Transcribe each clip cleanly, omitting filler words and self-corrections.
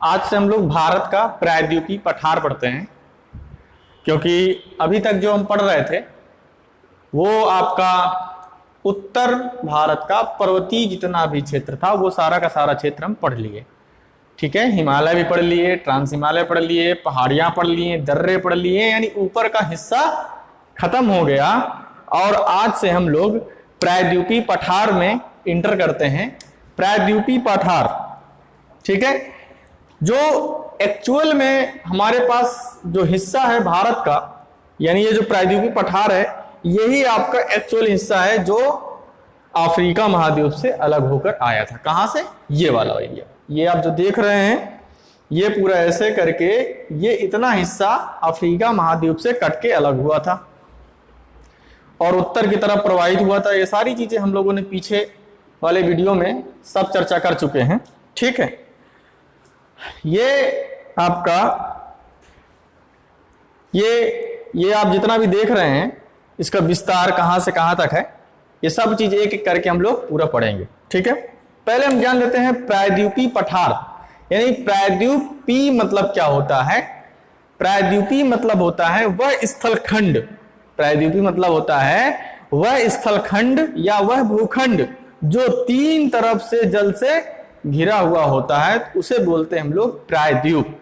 आज से हम लोग भारत का प्रायद्वीपीय पठार पढ़ते हैं, क्योंकि अभी तक जो हम पढ़ रहे थे वो आपका उत्तर भारत का पर्वतीय जितना भी क्षेत्र था वो सारा का सारा क्षेत्र हम पढ़ लिए। ठीक है, हिमालय भी पढ़ लिए, ट्रांस हिमालय पढ़ लिए, पहाड़ियां पढ़ लिए, दर्रे पढ़ लिए, यानी ऊपर का हिस्सा खत्म हो गया। और आज से हम लोग प्रायद्वीपीय पठार में इंटर करते हैं। प्रायद्वीपीय पठार, ठीक है, जो एक्चुअल में हमारे पास जो हिस्सा है भारत का, यानी ये जो प्रायद्वीपीय पठार है यही आपका एक्चुअल हिस्सा है जो अफ्रीका महाद्वीप से अलग होकर आया था। कहां से? ये वाला एरिया, ये आप जो देख रहे हैं ये पूरा ऐसे करके ये इतना हिस्सा अफ्रीका महाद्वीप से कट के अलग हुआ था और उत्तर की तरफ प्रवाहित हुआ था। ये सारी चीजें हम लोगों ने पीछे वाले वीडियो में सब चर्चा कर चुके हैं। ठीक है, ये आपका ये आप जितना भी देख रहे हैं इसका विस्तार कहां से कहां तक है, ये सब चीज एक एक करके हम लोग पूरा पढ़ेंगे। ठीक है, पहले हम जान लेते हैं प्रायद्वीपीय पठार, यानी प्रायद्वीपीय मतलब क्या होता है। प्रायद्वीपीय मतलब होता है वह स्थलखंड, प्रायद्वीपीय मतलब होता है वह स्थलखंड या वह भूखंड जो तीन तरफ से जल से घिरा हुआ होता है, उसे बोलते हैं हम लोग प्रायद्वीप।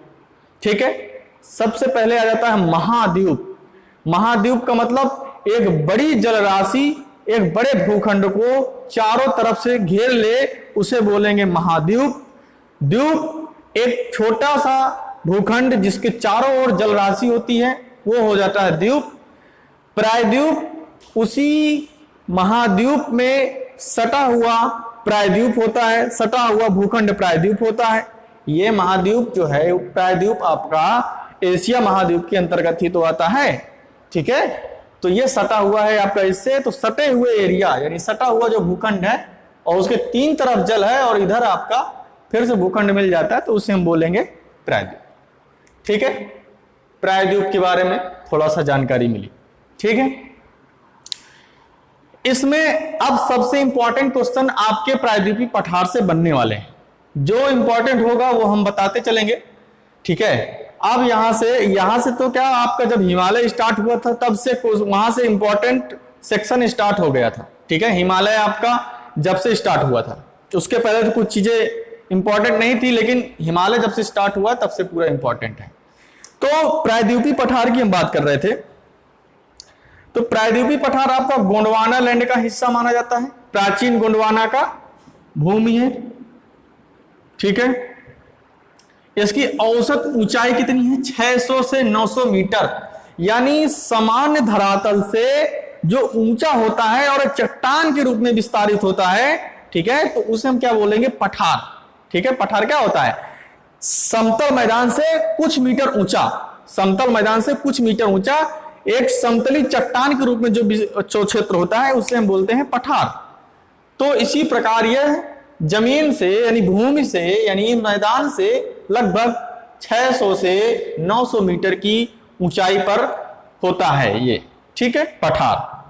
ठीक है, सबसे पहले आ जाता है महाद्वीप। महाद्वीप का मतलब एक बड़ी जलराशि एक बड़े भूखंड को चारों तरफ से घेर ले, उसे बोलेंगे महाद्वीप। द्वीप एक छोटा सा भूखंड जिसके चारों ओर जलराशि होती है वो हो जाता है द्वीप। प्रायद्वीप उसी महाद्वीप में सटा हुआ प्रायद्वीप होता है, सटा हुआ भूखंड प्रायद्वीप होता है। ये महाद्वीप जो है प्रायद्वीप आपका एशिया महाद्वीप के अंतर्गत ही तो आता है। ठीक है, तो ये सटा हुआ है आपका इससे, तो सटे हुए एरिया यानी सटा हुआ जो भूखंड है और उसके तीन तरफ जल है और इधर आपका फिर से भूखंड मिल जाता है, तो उसे हम बोलेंगे प्रायद्वीप। ठीक है, प्रायद्वीप के बारे में थोड़ा सा जानकारी मिली। ठीक है, इसमें अब सबसे इंपॉर्टेंट क्वेश्चन आपके प्रायद्वीपीय पठार से बनने वाले हैं। जो इंपॉर्टेंट होगा वो हम बताते चलेंगे। ठीक है, अब यहां से तो क्या आपका जब हिमालय स्टार्ट हुआ था तब से वहां से इंपॉर्टेंट सेक्शन स्टार्ट हो गया था। ठीक है, हिमालय आपका जब से स्टार्ट हुआ था, उसके पहले तो कुछ चीजें इंपॉर्टेंट नहीं थी, लेकिन हिमालय जब से स्टार्ट हुआ तब से पूरा इंपॉर्टेंट है। तो प्रायद्वीपीय पठार की हम बात कर रहे थे। तो प्रायद्वीपीय पठार आपका गोंडवाना लैंड का हिस्सा माना जाता है, प्राचीन गोंडवाना का भूमि है। ठीक है, इसकी औसत ऊंचाई कितनी है? 600 से 900 मीटर, यानी सामान्य धरातल से जो ऊंचा होता है और चट्टान के रूप में विस्तारित होता है। ठीक है, तो उसे हम क्या बोलेंगे? पठार। ठीक है, पठार क्या होता है? समतल मैदान से कुछ मीटर ऊंचा, समतल मैदान से कुछ मीटर ऊंचा एक समतली चट्टान के रूप में जो क्षेत्र होता है उसे हम बोलते हैं पठार। तो इसी प्रकार यह जमीन से यानी भूमि से यानी मैदान से लगभग 600 से 900 मीटर की ऊंचाई पर होता है ये। ठीक है, पठार।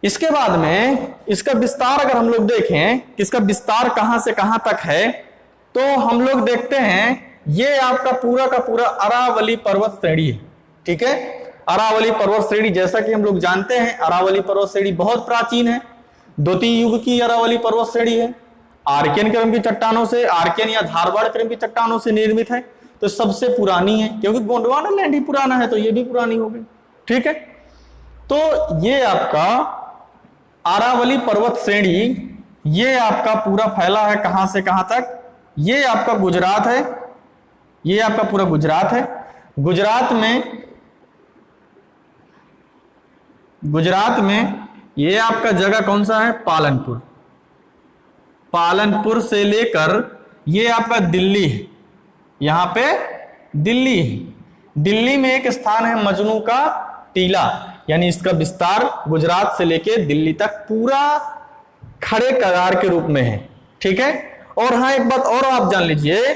इसके बाद में इसका विस्तार अगर हम लोग देखें, इसका विस्तार कहां से कहां तक है, तो हम लोग देखते हैं ये आपका पूरा का पूरा अरावली पर्वत श्रेणी है। ठीक है, अरावली पर्वत श्रेणी, जैसा कि हम लोग जानते हैं अरावली पर्वत श्रेणी बहुत प्राचीन है, द्वितीय युग की अरावली पर्वत श्रेणी है। आर्कियन क्रम की चट्टानों से, आर्कियन या धारवाड़ क्रम की चट्टानों से निर्मित है, तो सबसे पुरानी है, क्योंकि गोंडवाना लैंड ही पुराना है तो ये भी पुरानी हो गई। ठीक है, तो ये आपका अरावली पर्वत श्रेणी ये आपका पूरा फैला है कहां से कहां तक? ये आपका गुजरात है, ये आपका पूरा गुजरात है। गुजरात में ये आपका जगह कौन सा है? पालनपुर। पालनपुर से लेकर ये आपका दिल्ली है, यहां पे दिल्ली है। दिल्ली में एक स्थान है मजनू का टीला, यानी इसका विस्तार गुजरात से लेकर दिल्ली तक पूरा खड़े कगार के रूप में है। ठीक है, और हाँ एक बात और आप जान लीजिए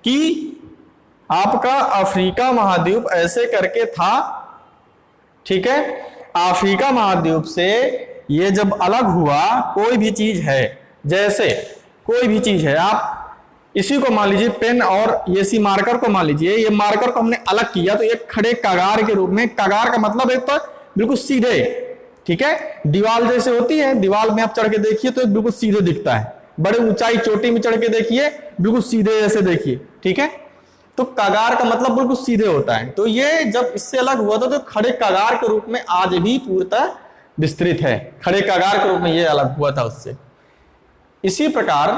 कि आपका अफ्रीका महाद्वीप ऐसे करके था। ठीक है, अफ्रीका महाद्वीप से ये जब अलग हुआ, कोई भी चीज है, जैसे कोई भी चीज है, आप इसी को मान लीजिए पेन और ये सी मार्कर को मान लीजिए, ये मार्कर को हमने अलग किया तो एक खड़े कगार के रूप में, कगार का मतलब एक तो बिल्कुल सीधे, ठीक है, दीवार जैसे होती है, दीवार में आप चढ़ के देखिए तो एक बिल्कुल सीधे दिखता है, बड़े ऊंचाई चोटी में चढ़ के देखिए बिल्कुल सीधे ऐसे देखिए, ठीक है, तो कगार का मतलब बिल्कुल सीधे होता है। तो ये जब इससे अलग हुआ था तो खड़े कगार के रूप में आज भी पूर्णतः विस्तृत है, खड़े कगार के रूप में ये अलग हुआ था उससे। इसी प्रकार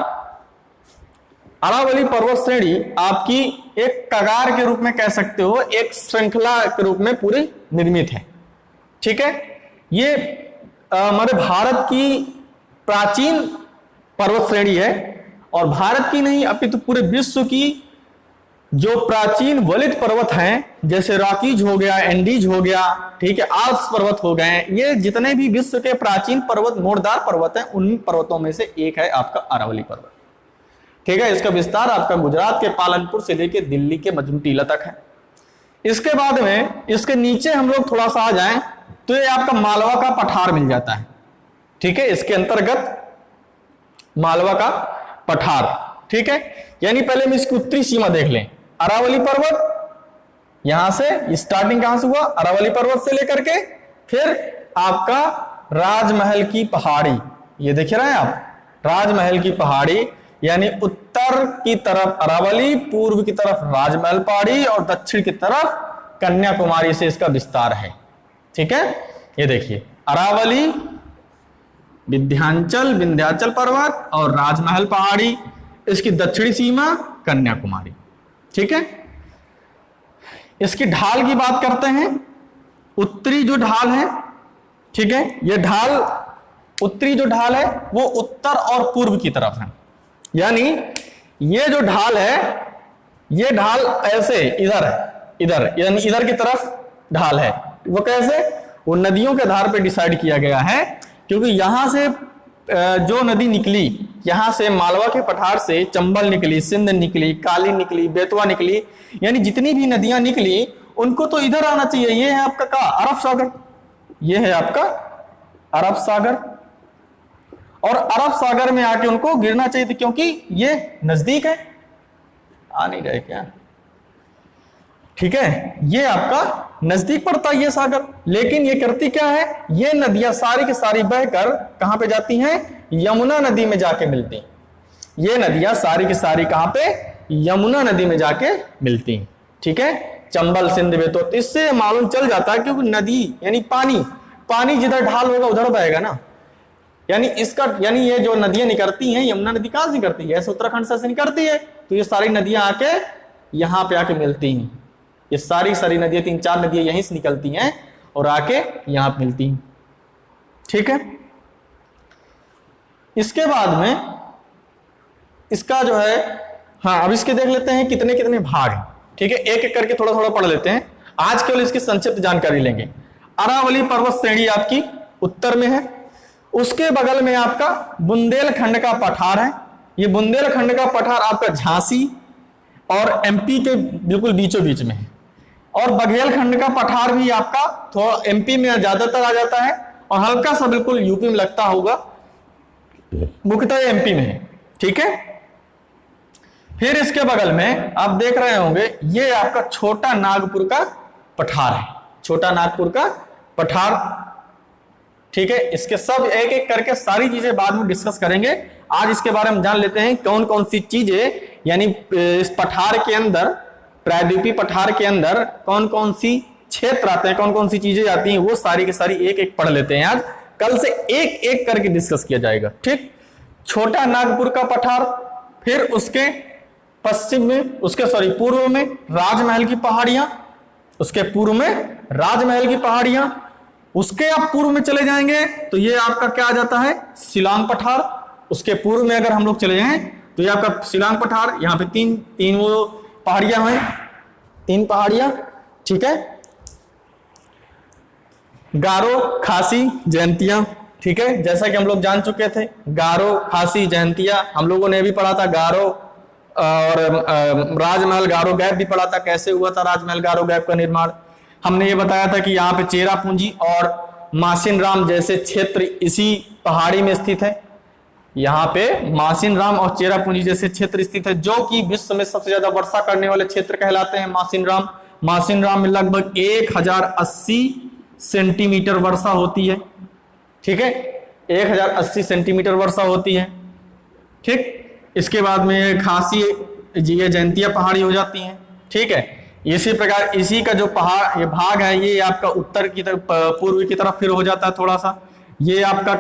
अरावली पर्वत श्रेणी आपकी एक कगार के रूप में कह सकते हो, एक श्रृंखला के रूप में पूरी निर्मित है, ठीक है। ये हमारे भारत की प्राचीन पर्वत श्रेणी है और भारत की नहीं अपितु पूरे विश्व की जो प्राचीन वलित पर्वत हैं, जैसे रॉकीज हो गया, एंडीज हो गया, ठीक है, आल्प्स पर्वत हो गए, ये जितने भी विश्व के प्राचीन पर्वत, मोड़दार पर्वत हैं, उन पर्वतों में से एक है आपका अरावली पर्वत, ठीक है। इसका विस्तार आपका गुजरात के पालनपुर से लेकर दिल्ली के मजनू टीला तक है। इसके बाद में इसके नीचे हम लोग थोड़ा सा आ जाएं तो ये आपका मालवा का पठार मिल जाता है, ठीक है, इसके अंतर्गत मालवा का पठार, ठीक है। यानी पहले हम इसकी उत्तरी सीमा देख लें, अरावली पर्वत यहां से स्टार्टिंग कहां से हुआ, अरावली पर्वत से लेकर के फिर आपका राजमहल की पहाड़ी, ये देख रहे हैं आप, राजमहल की पहाड़ी, यानी उत्तर की तरफ अरावली, पूर्व की तरफ राजमहल पहाड़ी और दक्षिण की तरफ कन्याकुमारी से इसका विस्तार है, ठीक है। ये देखिए अरावली, विंध्याचल पर्वत और राजमहल पहाड़ी, इसकी दक्षिणी सीमा कन्याकुमारी, ठीक है। इसकी ढाल की बात करते हैं, उत्तरी जो ढाल है, ठीक है, ये ढाल, उत्तरी जो ढाल है वो उत्तर और पूर्व की तरफ है, यानी ये जो ढाल है, ये ढाल ऐसे इधर है, इधर यानी इधर की तरफ ढाल है, वो कैसे, वो नदियों के आधार पे डिसाइड किया गया है, क्योंकि यहां से जो नदी निकली, यहां से मालवा के पठार से चंबल निकली, सिंध निकली, काली निकली, बेतवा निकली, यानी जितनी भी नदियां निकली उनको तो इधर आना चाहिए। ये है आपका का अरब सागर, ये है आपका अरब सागर, और अरब सागर में आके उनको गिरना चाहिए था, क्योंकि ये नजदीक है, आ नहीं रहे क्या, ठीक है, ये आपका नजदीक पड़ता है ये सागर, लेकिन ये करती क्या है, ये नदियां सारी की सारी बहकर कहां पे जाती हैं, यमुना नदी में जाके मिलती हैं, ये नदियां सारी की सारी कहां पे, यमुना नदी में जाके मिलती हैं, ठीक है, चंबल सिंध बेतवा। तो इससे मालूम चल जाता है क्योंकि नदी यानी पानी जिधर ढाल होगा उधर बहेगा ना, यानी इसका, यानी ये जो नदियां निकलती हैं, यमुना नदी कहां से निकलती है, ऐसे उत्तराखंड से निकलती है, तो ये सारी नदियां आके यहां पे आके मिलती हैं, ये सारी नदियां, 3-4 नदियां यहीं से निकलती हैं और आके यहां पे मिलती हैं, ठीक है। इसके बाद में इसका जो है, हाँ अब इसके देख लेते हैं कितने कितने भाग हैं, ठीक है, एक एक करके थोड़ा थोड़ा पढ़ लेते हैं, आज केवल इसकी संक्षिप्त जानकारी लेंगे। अरावली पर्वत श्रेणी आपकी उत्तर में है, उसके बगल में आपका बुंदेलखंड का पठार है, ये बुंदेलखंड का पठार आपका झांसी और एमपी के बिल्कुल बीचों बीच में है, और बघेलखंड का पठार भी आपका थोड़ा एमपी में ज्यादातर आ जाता है और हल्का सा बिल्कुल यूपी में लगता होगा, मुख्यतः एमपी में है, ठीक है। फिर इसके बगल में आप देख रहे होंगे ये आपका छोटा नागपुर का पठार है, छोटा नागपुर का पठार, ठीक है। इसके सब एक एक करके सारी चीजें बाद में डिस्कस करेंगे, आज इसके बारे में जान लेते हैं कौन कौन सी चीजें, यानी इस पठार के अंदर, प्रायद्वीपीय पठार के अंदर कौन कौन सी क्षेत्र आते हैं, कौन कौन सी चीजें आती हैं, वो सारी की सारी एक एक पढ़ लेते हैं आज, कल से एक एक करके डिस्कस किया जाएगा, ठीक। छोटा नागपुर का पठार, फिर उसके पश्चिम में, उसके पूर्व में राजमहल की पहाड़ियां, उसके पूर्व में राजमहल की पहाड़ियां, उसके आप पूर्व में चले जाएंगे तो ये आपका क्या आ जाता है, शिलांग पठार, उसके पूर्व में अगर हम लोग चले जाएं तो ये आपका शिलांग पठार, यहाँ पे तीन वो पहाड़ियां हैं, 3 पहाड़ियां, ठीक है, गारो, खासी, जयंतिया, ठीक है, जैसा कि हम लोग जान चुके थे, गारो, खासी, जयंतिया, हम लोगों ने भी पढ़ा था, गारो और राजमहल गारो गैप भी पढ़ा था, कैसे हुआ था राजमहल गारो गैप का निर्माण, हमने ये बताया था कि यहाँ पे चेरापूंजी और मासिन राम जैसे क्षेत्र इसी पहाड़ी में स्थित है, यहाँ पे मासिनराम और चेरापूंजी जैसे क्षेत्र स्थित है, जो कि विश्व में सबसे ज्यादा वर्षा करने वाले क्षेत्र कहलाते हैं मासिनराम। मासिनराम में लगभग 1080 सेंटीमीटर वर्षा होती है। ठीक है, 1080 सेंटीमीटर वर्षा होती है। ठीक, इसके बाद में खासी ये जयंतिया पहाड़ी हो जाती हैं। ठीक है, इसी प्रकार इसी का जो पहाड़ ये भाग है ये आपका उत्तर की तरफ पूर्व की तरफ फिर हो जाता है थोड़ा सा, ये आपका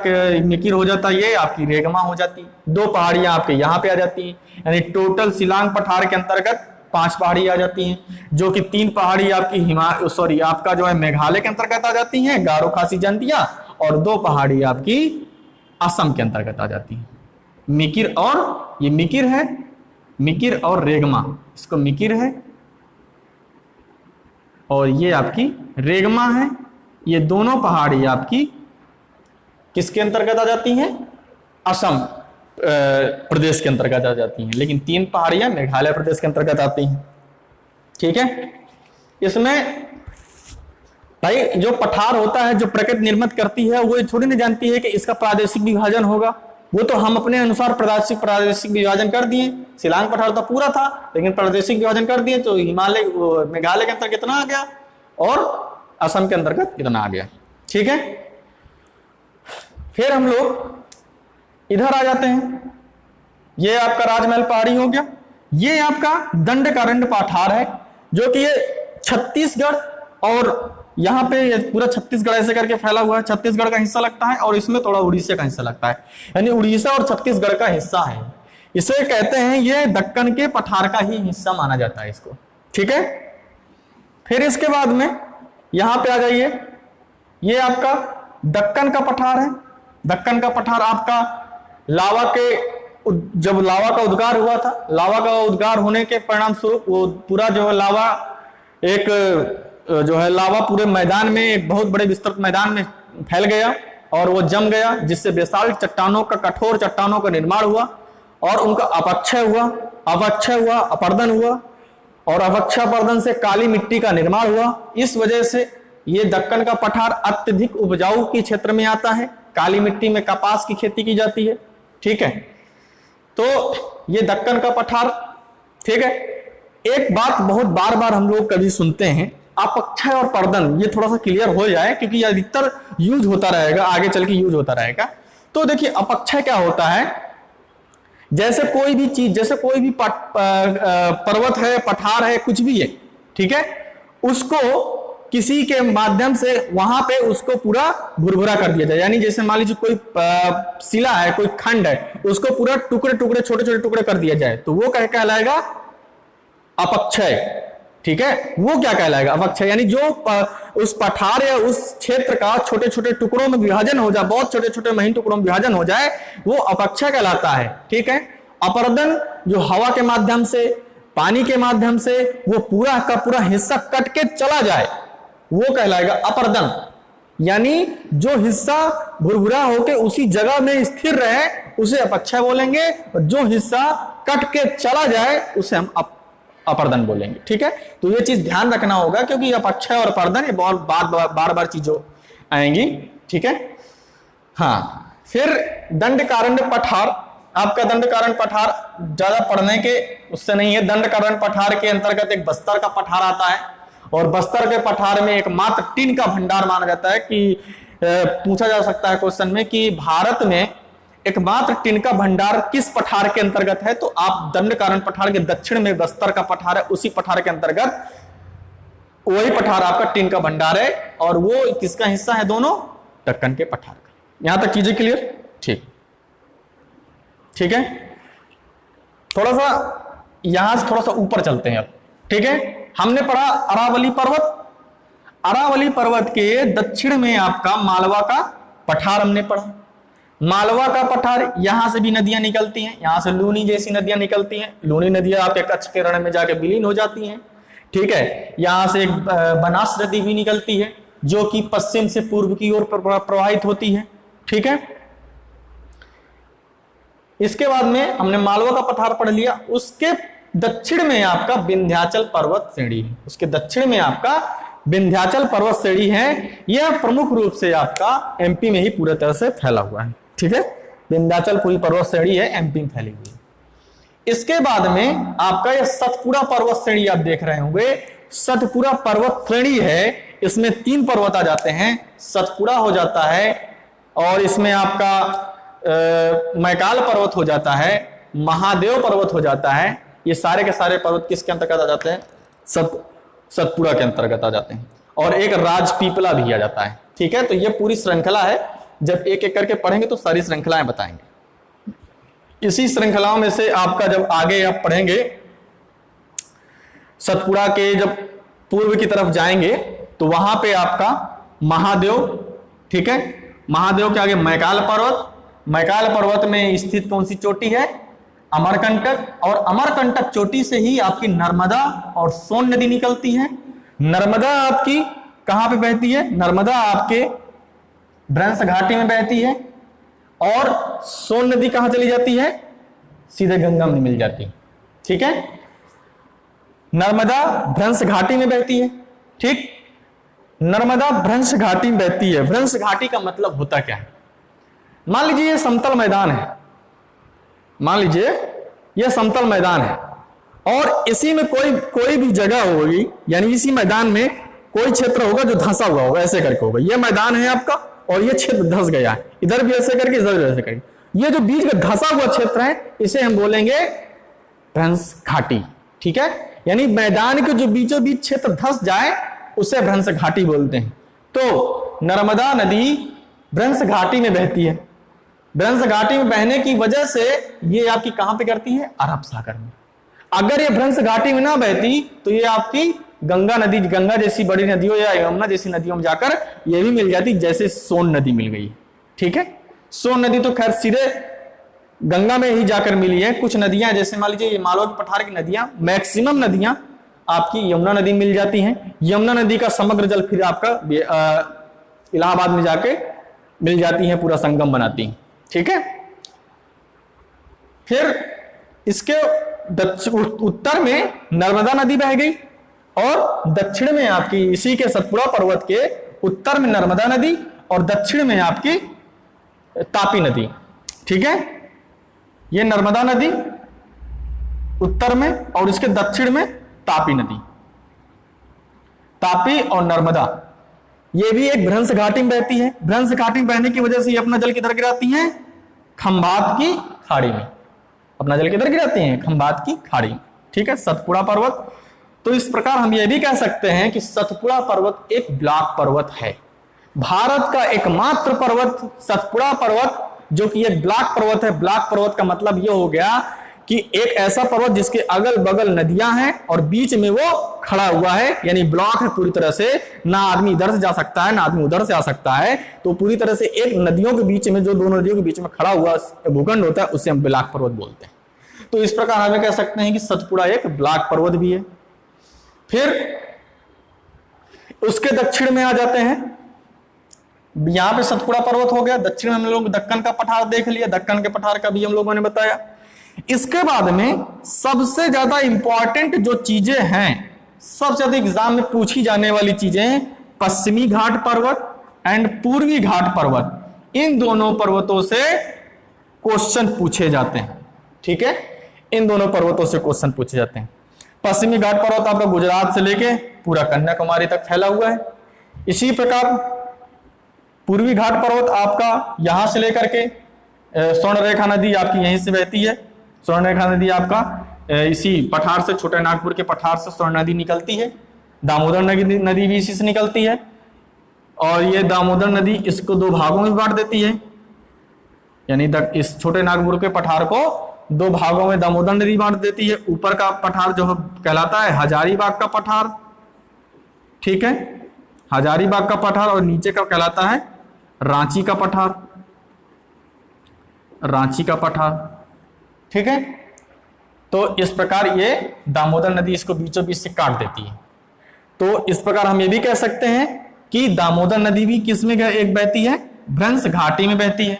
मिकिर हो जाता है, ये आपकी रेगमा हो जाती है। 2 पहाड़ियां आपके यहाँ पे आ जाती हैं, यानी टोटल शिलांग पठार के अंतर्गत 5 पहाड़ी आ जाती हैं, जो कि 3 पहाड़ी आपकी आपका जो है मेघालय के अंतर्गत आ जाती हैं, गारो खासी जयंतिया, और 2 पहाड़ी आपकी असम के अंतर्गत आ जाती है, मिकिर और ये मिकिर है, मिकिर और रेगमा, इसको मिकिर है और ये आपकी रेगमा है। ये दोनों पहाड़ी आपकी किसके अंतर्गत आ जाती हैं? असम प्रदेश के अंतर्गत आ जाती हैं, लेकिन 3 पहाड़ियां मेघालय प्रदेश के अंतर्गत आती हैं। ठीक है, इसमें भाई जो पठार होता है, जो प्रकृति निर्मित करती है, वो थोड़ी नहीं जानती है कि इसका प्रादेशिक विभाजन होगा। वो तो हम अपने अनुसार प्रादेशिक विभाजन कर दिए। शिलांग पठार तो पूरा था, लेकिन प्रादेशिक विभाजन कर दिए तो हिमालय मेघालय के अंतर्गत इतना आ गया और असम के अंतर्गत इतना आ गया। ठीक है, फिर हम लोग इधर आ जाते हैं। ये आपका राजमहल पहाड़ी हो गया। ये आपका दंडकारण्य पठार है, जो कि ये छत्तीसगढ़ और यहाँ पे पूरा छत्तीसगढ़ ऐसे करके फैला हुआ है, छत्तीसगढ़ का हिस्सा लगता है और इसमें थोड़ा उड़ीसा का हिस्सा लगता है, यानी उड़ीसा और छत्तीसगढ़ का हिस्सा है। इसे कहते हैं, ये दक्कन के पठार का ही हिस्सा माना जाता है इसको। ठीक है, फिर इसके बाद में यहां पे आ जाइए। ये आपका दक्कन का पठार है। दक्कन का पठार आपका लावा के जब लावा का उद्गार हुआ था, लावा का उद्गार होने के परिणाम स्वरूप वो पूरा जो है लावा एक जो है लावा पूरे मैदान में, एक बहुत बड़े विस्तृत मैदान में फैल गया और वो जम गया, जिससे बेसाल्ट चट्टानों का, कठोर चट्टानों का निर्माण हुआ और उनका अपक्षय हुआ, अपर्दन हुआ और अपक्षापर्दन से काली मिट्टी का निर्माण हुआ। इस वजह से ये दक्कन का पठार अत्यधिक उपजाऊ के क्षेत्र में आता है। काली मिट्टी में कपास की खेती की जाती है। ठीक है, तो ये दक्कन का पठार। ठीक है, एक बात बहुत बार बार हम लोग कभी सुनते हैं, अपक्षय और पर्दन, ये थोड़ा सा क्लियर हो जाए क्योंकि अधिकतर यूज होता रहेगा, आगे चल के यूज होता रहेगा। तो देखिए अपक्षय क्या होता है, जैसे कोई भी चीज, जैसे कोई भी पर्वत है, पठार है, कुछ भी है, ठीक है, उसको किसी के माध्यम से वहां पे उसको पूरा भुरभुरा कर दिया जाए। यानी जैसे मान लीजिए कोई शिला है, कोई खंड है, उसको पूरा टुकड़े टुकड़े, छोटे छोटे टुकड़े कर दिया जाए, तो वो क्या कहलाएगा? अपक्षय। ठीक है, वो क्या कहलाएगा? अपक्षय। यानी जो उस पठार या उस क्षेत्र का छोटे छोटे टुकड़ों में विभाजन हो जाए, बहुत छोटे छोटे महीन टुकड़ों में विभाजन हो जाए, वो अपक्षय कहलाता है। ठीक है, अपर्दन जो हवा के माध्यम से, पानी के माध्यम से वो पूरा का पूरा हिस्सा कट के चला जाए, वो कहलाएगा अपर्दन। यानी जो हिस्सा भुरभुरा होके उसी जगह में स्थिर रहे उसे अपक्षय बोलेंगे, और जो हिस्सा कट के चला जाए उसे हम अपर्दन बोलेंगे। ठीक है, तो ये चीज ध्यान रखना होगा क्योंकि अपक्षय और अपर्दन ये बहुत बार बार चीजों आएंगी। ठीक है, हाँ, फिर दंडकारण्य पठार। आपका दंडकारण्य पठार ज्यादा पढ़ने के उससे नहीं है। दंडकारण्य पठार के अंतर्गत एक बस्तर का पठार आता है और बस्तर के पठार में एकमात्र टिन का भंडार माना जाता है। कि पूछा जा सकता है क्वेश्चन में कि भारत में एकमात्र टिन का भंडार किस पठार के अंतर्गत है, तो आप दंडकारण्य पठार के दक्षिण में बस्तर का पठार है, उसी पठार के अंतर्गत वही पठार आपका टिन का भंडार है। और वो किसका हिस्सा है? दोनों दक्कन के पठार का। यहां तक चीजें क्लियर? ठीक है, थोड़ा सा यहां से थोड़ा सा ऊपर चलते हैं अब। ठीक है, हमने पढ़ा अरावली पर्वत। अरावली पर्वत के दक्षिण में आपका मालवा का पठार हमने पढ़ा। मालवा का पठार, यहां से भी नदियां निकलती हैं, यहां से लूनी जैसी नदियां निकलती हैं। लूनी नदियां आपके कच्छ के रण में जाके विलीन हो जाती हैं। ठीक है, यहां से एक बनास नदी भी निकलती है जो कि पश्चिम से पूर्व की ओर प्रवाहित होती है। ठीक है, इसके बाद में हमने मालवा का पठार पढ़ लिया। उसके दक्षिण में आपका विंध्याचल पर्वत श्रेणी है। उसके दक्षिण में आपका विंध्याचल पर्वत श्रेणी है। यह प्रमुख रूप से आपका एमपी में ही पूरी तरह से फैला हुआ है। ठीक है, विंध्याचल पूरी पर्वत श्रेणी है एमपी में फैली हुई है। इसके बाद में आपका यह सतपुड़ा पर्वत श्रेणी आप देख रहे होंगे। सतपुड़ा पर्वत श्रेणी है, इसमें 3 पर्वत आ जाते हैं। सतपुड़ा हो जाता है और इसमें आपका मैकाल पर्वत हो जाता है, महादेव पर्वत हो जाता है। ये सारे के सारे पर्वत किसके अंतर्गत आ जाते हैं? सतपुड़ा के अंतर्गत आ जाते हैं। और एक राजपीपला भी आ जाता है। ठीक है, तो ये पूरी श्रृंखला है। जब एक एक करके पढ़ेंगे तो सारी श्रृंखलाएं बताएंगे। इसी श्रृंखलाओं में से आपका जब आगे आप पढ़ेंगे, सतपुड़ा के जब पूर्व की तरफ जाएंगे तो वहां पे आपका महादेव, ठीक है, महादेव के आगे मैकाल पर्वत, मैकाल पर्वत में स्थित कौन सी चोटी है? अमरकंटक। और अमरकंटक चोटी से ही आपकी नर्मदा और सोन नदी निकलती है। नर्मदा आपकी कहां पे बहती है? नर्मदा आपके भ्रंश घाटी में बहती है। और सोन नदी कहां चली जाती है? सीधे गंगा में मिल जाती है। ठीक है, नर्मदा भ्रंश घाटी में बहती है। ठीक, नर्मदा भ्रंश घाटी में बहती है। भ्रंश घाटी का मतलब होता क्या है? मान लीजिए ये समतल मैदान है, मान लीजिए यह समतल मैदान है और इसी में कोई भी जगह होगी, यानी इसी मैदान में कोई क्षेत्र होगा जो धंसा हुआ होगा, ऐसे करके होगा। यह मैदान है आपका और यह क्षेत्र धंस गया है, इधर भी ऐसे करके, इधर भी ऐसे करके। ये जो बीच में धंसा हुआ क्षेत्र है इसे हम बोलेंगे भ्रंश घाटी। ठीक है, यानी मैदान के जो बीचों बीच क्षेत्र धंस जाए उसे भ्रंश घाटी बोलते हैं। तो नर्मदा नदी भ्रंश घाटी में बहती है। भ्रंश घाटी में बहने की वजह से ये आपकी कहां पे करती है? अरब सागर में। अगर ये भ्रंश घाटी में ना बहती तो ये आपकी गंगा नदी, गंगा जैसी बड़ी नदियों या यमुना जैसी नदियों में जाकर ये भी मिल जाती, जैसे सोन नदी मिल गई। ठीक है, सोन नदी तो खैर सीधे गंगा में ही जाकर मिली है। कुछ नदियां जैसे मान लीजिए ये मालवा के पठार की नदियां, मैक्सिमम नदियां आपकी यमुना नदी मिल जाती हैं। यमुना नदी का समग्र जल फिर आपका इलाहाबाद में जाके मिल जाती है, पूरा संगम बनाती है। ठीक है, फिर इसके उत्तर में नर्मदा नदी बह गई और दक्षिण में आपकी इसी के सतपुड़ा पर्वत के उत्तर में नर्मदा नदी और दक्षिण में आपकी तापी नदी। ठीक है, ये नर्मदा नदी उत्तर में और इसके दक्षिण में तापी नदी। तापी और नर्मदा ये भी एक भ्रंश घाटी में बहती है। भ्रंश घाटी में बहने की वजह से ये अपना जल किधर गिराती हैं? खंभात की खाड़ी में। अपना जल किधर गिराती हैं? खंभात की खाड़ी में। ठीक है, सतपुड़ा पर्वत। तो इस प्रकार हम ये भी कह सकते हैं कि सतपुड़ा पर्वत एक ब्लॉक पर्वत है। भारत का एकमात्र पर्वत सतपुड़ा पर्वत जो कि एक ब्लॉक पर्वत है। ब्लॉक पर्वत का मतलब यह हो गया कि एक ऐसा पर्वत जिसके अगल बगल नदियां हैं और बीच में वो खड़ा हुआ है, यानी ब्लॉक है पूरी तरह से। ना आदमी इधर से जा सकता है ना आदमी उधर से आ सकता है। तो पूरी तरह से एक नदियों के बीच में, जो दो नदियों के बीच में खड़ा हुआ भूखंड होता है, उसे हम ब्लॉक पर्वत बोलते हैं। तो इस प्रकार हमें कह सकते हैं कि सतपुड़ा एक ब्लॉक पर्वत भी है। फिर उसके दक्षिण में आ जाते हैं, यहां पे सतपुड़ा पर्वत हो गया। दक्षिण में हम लोग दक्कन का पठार देख लिया, दक्कन के पठार का भी हम लोगों ने बताया। इसके बाद में सबसे ज्यादा इंपॉर्टेंट जो चीजें हैं, सबसे ज्यादा एग्जाम में पूछी जाने वाली चीजें, पश्चिमी घाट पर्वत एंड पूर्वी घाट पर्वत। इन दोनों पर्वतों से क्वेश्चन पूछे जाते हैं। ठीक है, इन दोनों पर्वतों से क्वेश्चन पूछे जाते हैं। पश्चिमी घाट पर्वत आपका गुजरात से लेके पूरा कन्याकुमारी तक फैला हुआ है। इसी प्रकार पूर्वी घाट पर्वत आपका यहां से लेकर के स्वर्ण रेखा नदी आपकी यहीं से बहती है। स्वर्ण रेखा नदी आपका इसी पठार से, छोटे नागपुर के पठार से स्वर्ण नदी निकलती है। दामोदर नदी भी इसी से निकलती है। और ये दामोदर नदी इसको 2 भागों में बांट देती है, यानी इस छोटे नागपुर के पठार को 2 भागों में दामोदर नदी बांट देती है। ऊपर का पठार जो कहलाता है हजारीबाग का पठार, ठीक है, हजारीबाग का पठार, और नीचे का कहलाता है रांची का पठार, रांची का पठार। ठीक है, तो इस प्रकार ये दामोदर नदी इसको बीचों बीच से काट देती है। तो इस प्रकार हम ये भी कह सकते हैं कि दामोदर नदी भी किस में एक बहती है? भ्रंश घाटी में बहती है।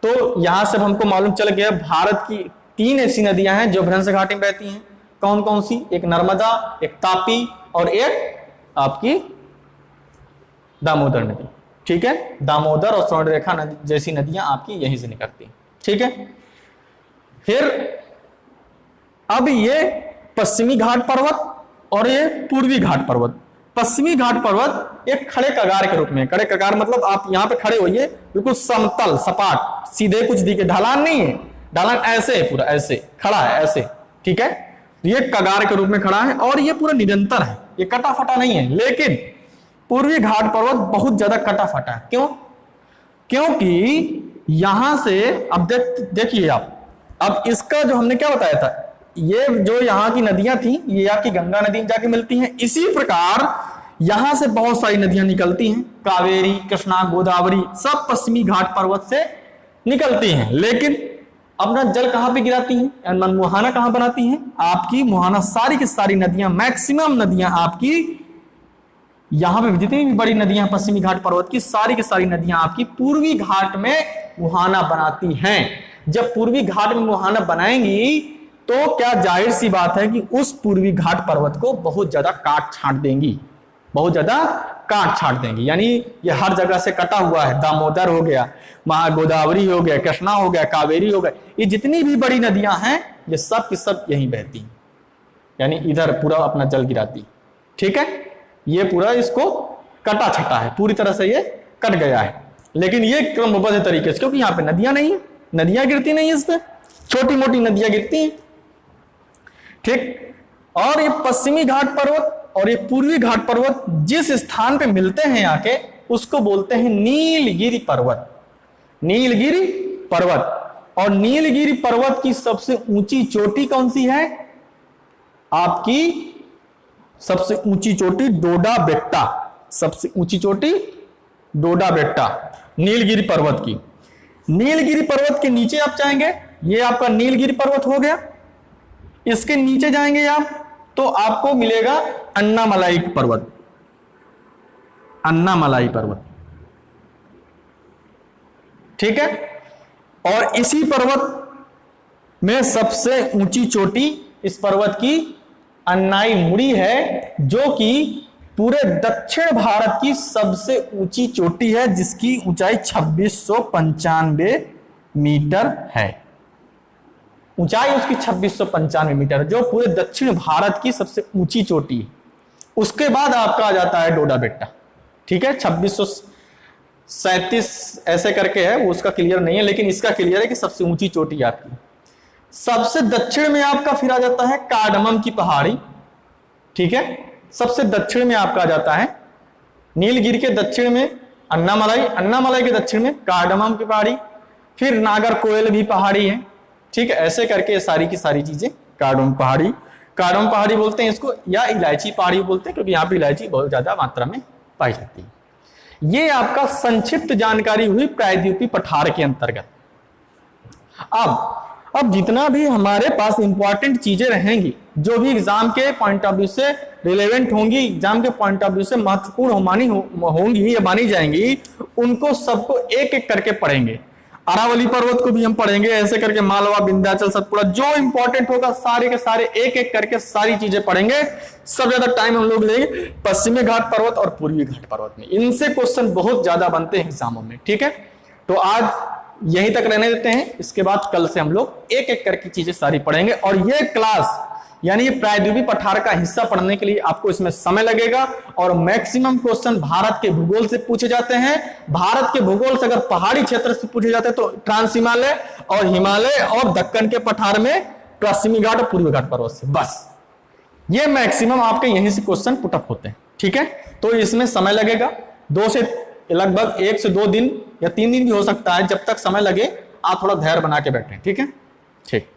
तो यहां से हमको मालूम चल गया भारत की 3 ऐसी नदियां हैं जो भ्रंश घाटी में बहती हैं। कौन कौन सी? एक नर्मदा, एक तापी और एक आपकी दामोदर नदी। ठीक है, दामोदर और स्वर्णरेखा जैसी नदियां आपकी यहीं से निकलती, ठीक है। फिर अब ये पश्चिमी घाट पर्वत और ये पूर्वी घाट पर्वत। पश्चिमी घाट पर्वत एक खड़े कगार के रूप में, खड़े कगार मतलब आप यहां पे खड़े होइए, बिल्कुल समतल सपाट सीधे, कुछ दिखे, ढलान नहीं है, ढलान ऐसे है, पूरा ऐसे खड़ा है ऐसे, ठीक है। ये कगार के रूप में खड़ा है और ये पूरा निरंतर है, ये कटा फटा नहीं है। लेकिन पूर्वी घाट पर्वत बहुत ज्यादा कटा फटा है। क्यों? क्योंकि यहां से अब देखिए आप, अब इसका जो हमने क्या बताया था, ये जो यहाँ की नदियां थी ये आपकी गंगा नदी में जाके मिलती हैं। इसी प्रकार यहां से बहुत सारी नदियां निकलती हैं, कावेरी, कृष्णा, गोदावरी, सब पश्चिमी घाट पर्वत से निकलती हैं। लेकिन अपना जल कहां पे गिराती हैं, मुहाना कहां बनाती हैं? आपकी मुहाना सारी की सारी नदियां, मैक्सिमम नदियां आपकी यहां पे जितनी भी बड़ी नदियां पश्चिमी घाट पर्वत की सारी नदियां आपकी पूर्वी घाट में मुहाना बनाती हैं। जब पूर्वी घाट में मुहाना बनाएंगी तो क्या जाहिर सी बात है कि उस पूर्वी घाट पर्वत को बहुत ज्यादा काट छांट देंगी, बहुत ज्यादा काट छांट देंगी। यानी ये हर जगह से कटा हुआ है, दामोदर हो गया, गोदावरी हो गया, कृष्णा हो गया, कावेरी हो गया, ये जितनी भी बड़ी नदियां हैं ये सब की सब यहीं बहती, यानी इधर पूरा अपना जल गिराती, ठीक है। ये पूरा इसको कटा छटा है, पूरी तरह से ये कट गया है। लेकिन ये क्रमबद्ध तरीके से, क्योंकि यहाँ पे नदियां नहीं है, नदियां गिरती नहीं है, इस पे छोटी मोटी नदियां गिरती हैं, ठीक। और ये पश्चिमी घाट पर्वत और ये पूर्वी घाट पर्वत जिस स्थान पे मिलते हैं आके, उसको बोलते हैं नीलगिरी पर्वत। नीलगिरी पर्वत, और नीलगिरी पर्वत की सबसे ऊंची चोटी कौन सी है? आपकी सबसे ऊंची चोटी डोडा बेट्टा, सबसे ऊंची चोटी डोडा बेट्टा नीलगिरी पर्वत की। नीलगिरी पर्वत के नीचे आप चाहेंगे, ये आपका नीलगिरी पर्वत हो गया, इसके नीचे जाएंगे आप तो आपको मिलेगा अन्नामलाई पर्वत, अन्नामलाई पर्वत, ठीक है। और इसी पर्वत में सबसे ऊंची चोटी इस पर्वत की अन्नाई मुड़ी है, जो कि पूरे दक्षिण भारत की सबसे ऊंची चोटी है, जिसकी ऊंचाई 2695 मीटर है। ऊंचाई उसकी 2695 मीटर, जो पूरे दक्षिण भारत की सबसे ऊंची चोटी है। उसके बाद आपका आ जाता है डोडा बेट्टा, ठीक है, 2637 ऐसे करके है, वो उसका क्लियर नहीं है, लेकिन इसका क्लियर है कि सबसे ऊंची चोटी आपकी। सबसे दक्षिण में आपका फिर आ जाता है कार्डमम की पहाड़ी, ठीक है, सबसे दक्षिण में आपका आ जाता है। नीलगिरी के दक्षिण में अन्नामलाई, अन्नामलाई के दक्षिण में कार्डमम की पहाड़ी, फिर नागरकोइल भी पहाड़ी है, ठीक है। ऐसे करके सारी की सारी चीजें कार्डमम पहाड़ी, कार्डमम पहाड़ी बोलते हैं इसको, या इलायची पहाड़ी बोलते हैं, क्योंकि यहाँ पे इलायची बहुत ज्यादा मात्रा में पाई जाती है। ये आपका संक्षिप्त जानकारी हुई प्रायद्वीपीय पठार के अंतर्गत। अब जितना भी हमारे पास इंपॉर्टेंट चीजें रहेंगी, जो भी एग्जाम के पॉइंट ऑफ व्यू से रिलेवेंट होंगी, एग्जाम के पॉइंट ऑफ व्यू से महत्वपूर्ण होंगी या मानी जाएंगी, उनको सबको एक एक करके पढ़ेंगे। अरावली पर्वत को भी हम पढ़ेंगे, ऐसे करके मालवा, विंध्याचल, सतपुड़ा, जो इंपॉर्टेंट होगा सारे के सारे एक एक करके सारी चीजें पढ़ेंगे। सब ज्यादा टाइम हम लोग लेंगे पश्चिमी घाट पर्वत और पूर्वी घाट पर्वत में, इनसे क्वेश्चन बहुत ज्यादा बनते हैं एग्जामों में, ठीक है। तो आज यहीं तक रहने देते हैं, इसके बाद कल से हम लोग एक एक करके चीजें सारी पढ़ेंगे। और ये क्लास यानी ये प्रायद्वीपीय पठार का हिस्सा पढ़ने के लिए आपको इसमें समय लगेगा, और मैक्सिमम क्वेश्चन भारत के भूगोल से पूछे जाते हैं। भारत के भूगोल से अगर पहाड़ी क्षेत्र से पूछे जाते हैं तो ट्रांस हिमालय और हिमालय और दक्कन के पठार में पश्चिमी घाट और पूर्वी घाट पर्वत से, बस ये मैक्सिमम आपके यहीं से क्वेश्चन पुटअप होते हैं, ठीक है। तो इसमें समय लगेगा लगभग 1 से 2 दिन या 3 दिन भी हो सकता है, जब तक समय लगे आप थोड़ा धैर्य बना के बैठे, ठीक है, ठीक।